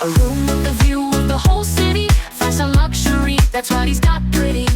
A room with a view of the whole city. Fashion luxury, that's what he's got pretty.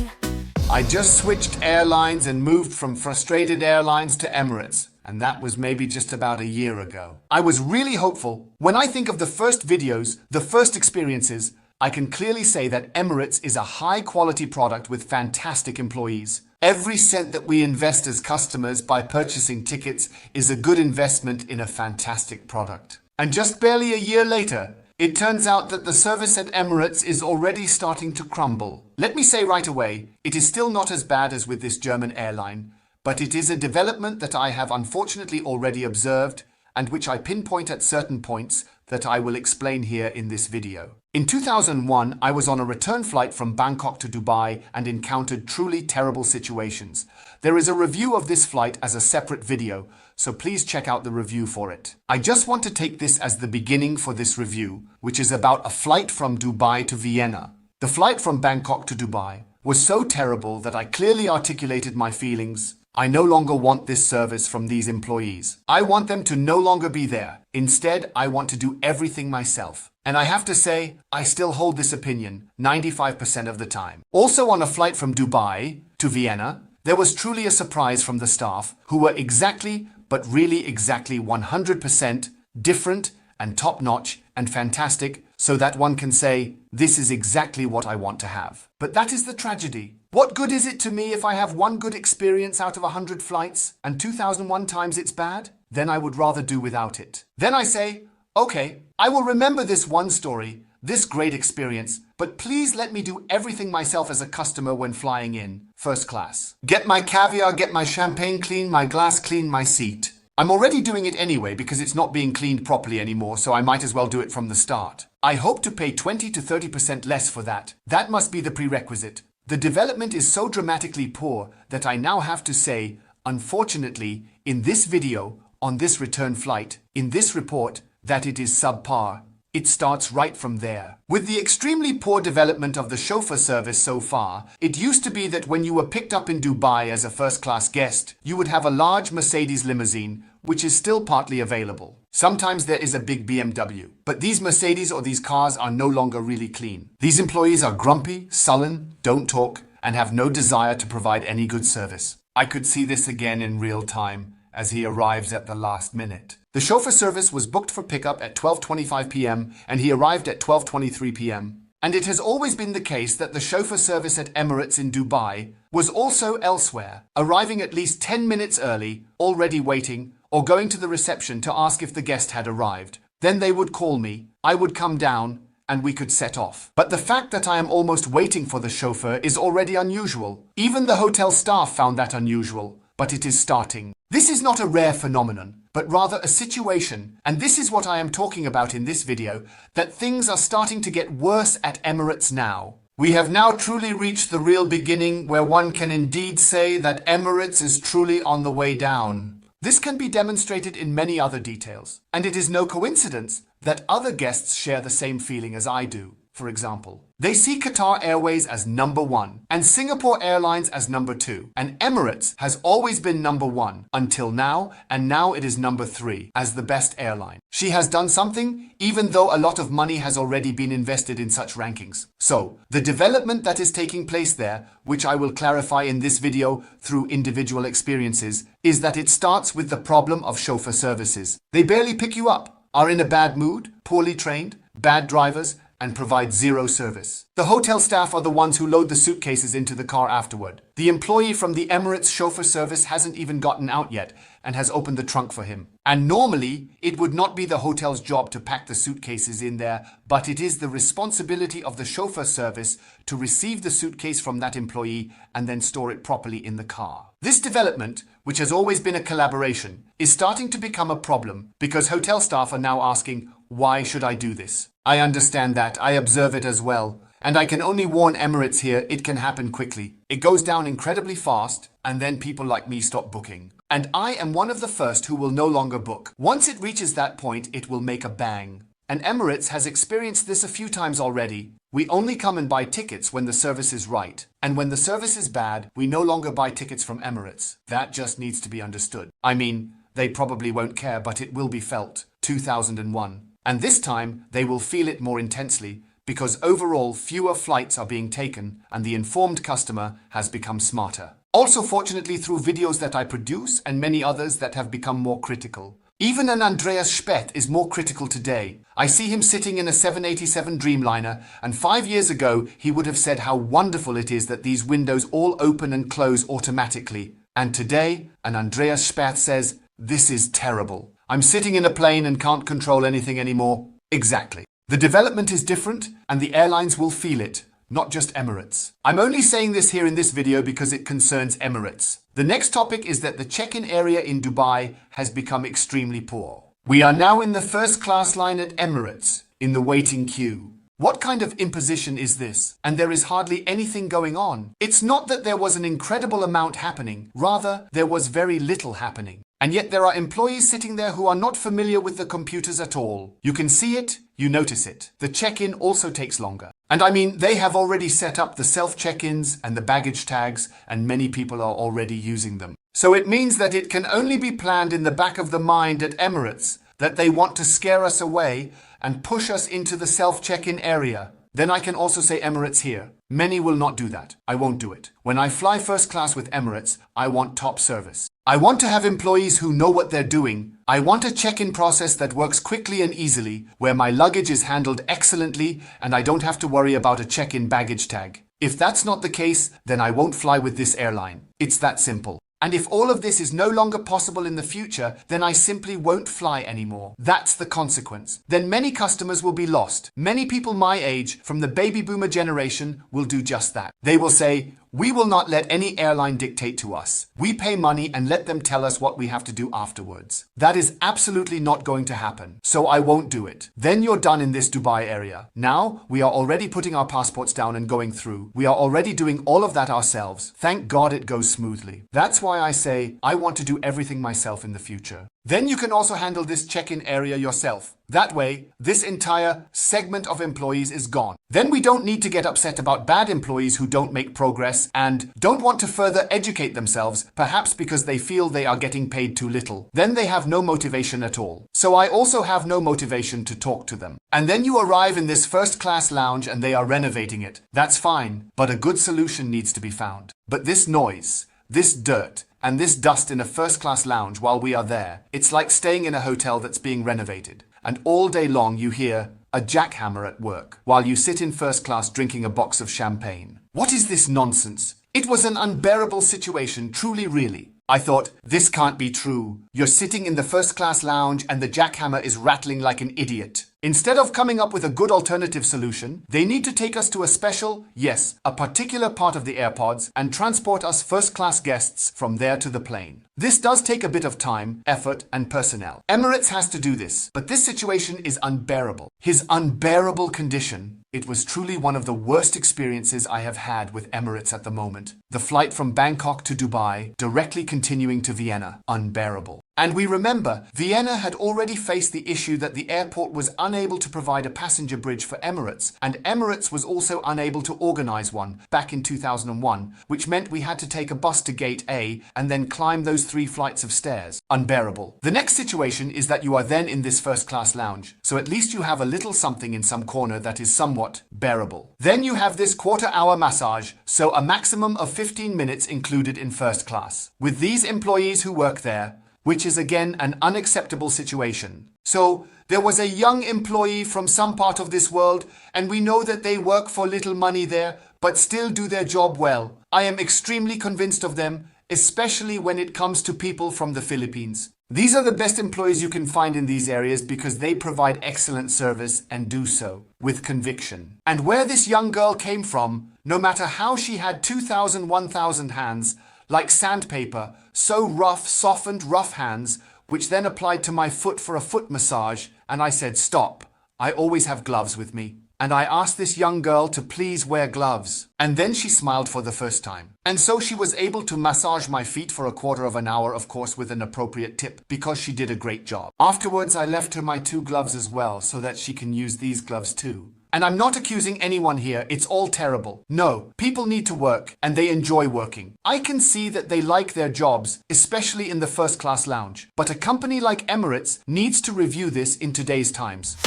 I just switched airlines and moved from Frustrated Airlines to Emirates, and that was maybe just about a year ago. I was really hopeful. When I think of the first videos, the first experiences, I can clearly say that Emirates is a high-quality product with fantastic employees. Every cent that we invest as customers by purchasing tickets is a good investment in a fantastic product. And just barely a year later, it turns out that the service at Emirates is already starting to crumble. Let me say right away, it is still not as bad as with this German airline, but it is a development that I have unfortunately already observed and which I pinpoint at certain points that I will explain here in this video. In 2001, I was on a return flight from Bangkok to Dubai and encountered truly terrible situations. There is a review of this flight as a separate video, so please check out the review for it. I just want to take this as the beginning for this review, which is about a flight from Dubai to Vienna. The flight from Bangkok to Dubai was so terrible that I clearly articulated my feelings. I no longer want this service from these employees. I want them to no longer be there. Instead, I want to do everything myself. And I have to say, I still hold this opinion 95% of the time. Also on a flight from Dubai to Vienna, there was truly a surprise from the staff who were exactly, but really exactly 100% different and top-notch and fantastic, so that one can say, this is exactly what I want to have. But that is the tragedy. What good is it to me if I have one good experience out of 100 flights and 2001 times it's bad? Then I would rather do without it. Then I say, okay, I will remember this one story, this great experience, but please let me do everything myself as a customer when flying in first class. Get my caviar, get my champagne clean, my glass clean, my seat. I'm already doing it anyway because it's not being cleaned properly anymore, so I might as well do it from the start. I hope to pay 20 to 30% less for that. That must be the prerequisite. The development is so dramatically poor that I now have to say, unfortunately, in this video, on this return flight, in this report, that it is subpar. It starts right from there. With the extremely poor development of the chauffeur service so far, it used to be that when you were picked up in Dubai as a first-class guest, you would have a large Mercedes limousine, which is still partly available. Sometimes there is a big BMW, but these Mercedes or these cars are no longer really clean. These employees are grumpy, sullen, don't talk, and have no desire to provide any good service. I could see this again in real time as he arrives at the last minute. The chauffeur service was booked for pickup at 12:25 p.m. and he arrived at 12:23 p.m. And it has always been the case that the chauffeur service at Emirates in Dubai was also elsewhere, arriving at least 10 minutes early, already waiting, or going to the reception to ask if the guest had arrived. Then they would call me, I would come down, and we could set off. But the fact that I am almost waiting for the chauffeur is already unusual. Even the hotel staff found that unusual, but it is starting. This is not a rare phenomenon, but rather a situation, and this is what I am talking about in this video, that things are starting to get worse at Emirates now. We have now truly reached the real beginning where one can indeed say that Emirates is truly on the way down. This can be demonstrated in many other details, and it is no coincidence that other guests share the same feeling as I do. For example, they see Qatar Airways as number 1 and Singapore Airlines as number 2. And Emirates has always been number 1 until now, and now it is number 3 as the best airline. She has done something, even though a lot of money has already been invested in such rankings. So, the development that is taking place there, which I will clarify in this video through individual experiences, is that it starts with the problem of chauffeur services. They barely pick you up, are in a bad mood, poorly trained, bad drivers, and provide zero service. The hotel staff are the ones who load the suitcases into the car afterward. The employee from the Emirates chauffeur service hasn't even gotten out yet and has opened the trunk for him. And normally, it would not be the hotel's job to pack the suitcases in there, but it is the responsibility of the chauffeur service to receive the suitcase from that employee and then store it properly in the car. This development, which has always been a collaboration, is starting to become a problem because hotel staff are now asking, why should I do this? I understand that, I observe it as well, and I can only warn Emirates here, it can happen quickly. It goes down incredibly fast, and then people like me stop booking. And I am one of the first who will no longer book. Once it reaches that point, it will make a bang. And Emirates has experienced this a few times already. We only come and buy tickets when the service is right. And when the service is bad, we no longer buy tickets from Emirates. That just needs to be understood. I mean, they probably won't care, but it will be felt. 2001. And this time, they will feel it more intensely because overall fewer flights are being taken and the informed customer has become smarter. Also, fortunately, through videos that I produce and many others that have become more critical. Even an Andreas Speth is more critical today. I see him sitting in a 787 Dreamliner, and 5 years ago he would have said how wonderful it is that these windows all open and close automatically. And today, an Andreas Speth says, "This is terrible. I'm sitting in a plane and can't control anything anymore." Exactly. The development is different, and the airlines will feel it. Not just Emirates. I'm only saying this here in this video because it concerns Emirates. The next topic is that the check-in area in Dubai has become extremely poor. We are now in the first class line at Emirates, in the waiting queue. What kind of imposition is this? And there is hardly anything going on. It's not that there was an incredible amount happening, rather there was very little happening. And yet there are employees sitting there who are not familiar with the computers at all. You can see it, you notice it. The check-in also takes longer. And I mean, they have already set up the self-check-ins and the baggage tags, and many people are already using them. So it means that it can only be planned in the back of the mind at Emirates that they want to scare us away and push us into the self-check-in area. Then I can also say Emirates here. Many will not do that. I won't do it. When I fly first class with Emirates, I want top service. I want to have employees who know what they're doing. I want a check-in process that works quickly and easily, where my luggage is handled excellently and I don't have to worry about a check-in baggage tag. If that's not the case, then I won't fly with this airline. It's that simple. And if all of this is no longer possible in the future, then I simply won't fly anymore. That's the consequence. Then many customers will be lost. Many people my age, from the baby boomer generation, will do just that. They will say, "We will not let any airline dictate to us. We pay money and let them tell us what we have to do afterwards." That is absolutely not going to happen. So I won't do it. Then you're done in this Dubai area. Now we are already putting our passports down and going through. We are already doing all of that ourselves. Thank God it goes smoothly. That's why I say I want to do everything myself in the future. Then you can also handle this check-in area yourself. That way, this entire segment of employees is gone. Then we don't need to get upset about bad employees who don't make progress and don't want to further educate themselves, perhaps because they feel they are getting paid too little. Then they have no motivation at all. So I also have no motivation to talk to them. And then you arrive in this first-class lounge and they are renovating it. That's fine, but a good solution needs to be found. But this noise, this dirt, and this dust in a first-class lounge while we are there, it's like staying in a hotel that's being renovated. And all day long you hear a jackhammer at work, while you sit in first class drinking a box of champagne. What is this nonsense? It was an unbearable situation, truly, really. I thought, this can't be true. You're sitting in the first class lounge and the jackhammer is rattling like an idiot. Instead of coming up with a good alternative solution, they need to take us to a special, yes, a particular part of the AirPods and transport us first-class guests from there to the plane. This does take a bit of time, effort, and personnel. Emirates has to do this, but this situation is unbearable. His unbearable condition. It was truly one of the worst experiences I have had with Emirates at the moment. The flight from Bangkok to Dubai, directly continuing to Vienna, unbearable. And we remember, Vienna had already faced the issue that the airport was unable to provide a passenger bridge for Emirates, and Emirates was also unable to organize one back in 2001, which meant we had to take a bus to Gate A and then climb those 3 flights of stairs. Unbearable. The next situation is that you are then in this first-class lounge, so at least you have a little something in some corner that is somewhat bearable. Then you have this quarter-hour massage, so a maximum of 15 minutes included in first class. With these employees who work there, which is again an unacceptable situation. So there was a young employee from some part of this world, and we know that they work for little money there, but still do their job well. I am extremely convinced of them, especially when it comes to people from the Philippines. These are the best employees you can find in these areas because they provide excellent service and do so with conviction. And where this young girl came from, no matter how she had 2,000, 1,000 hands, like sandpaper, so rough, softened, rough hands, which then applied to my foot for a foot massage, and I said, "Stop. I always have gloves with me." And I asked this young girl to please wear gloves. And then she smiled for the first time. And so she was able to massage my feet for a quarter of an hour, of course with an appropriate tip, because she did a great job. Afterwards, I left her my 2 gloves as well, so that she can use these gloves too. And I'm not accusing anyone here, it's all terrible. No, people need to work, and they enjoy working. I can see that they like their jobs, especially in the first-class lounge. But a company like Emirates needs to review this in today's times.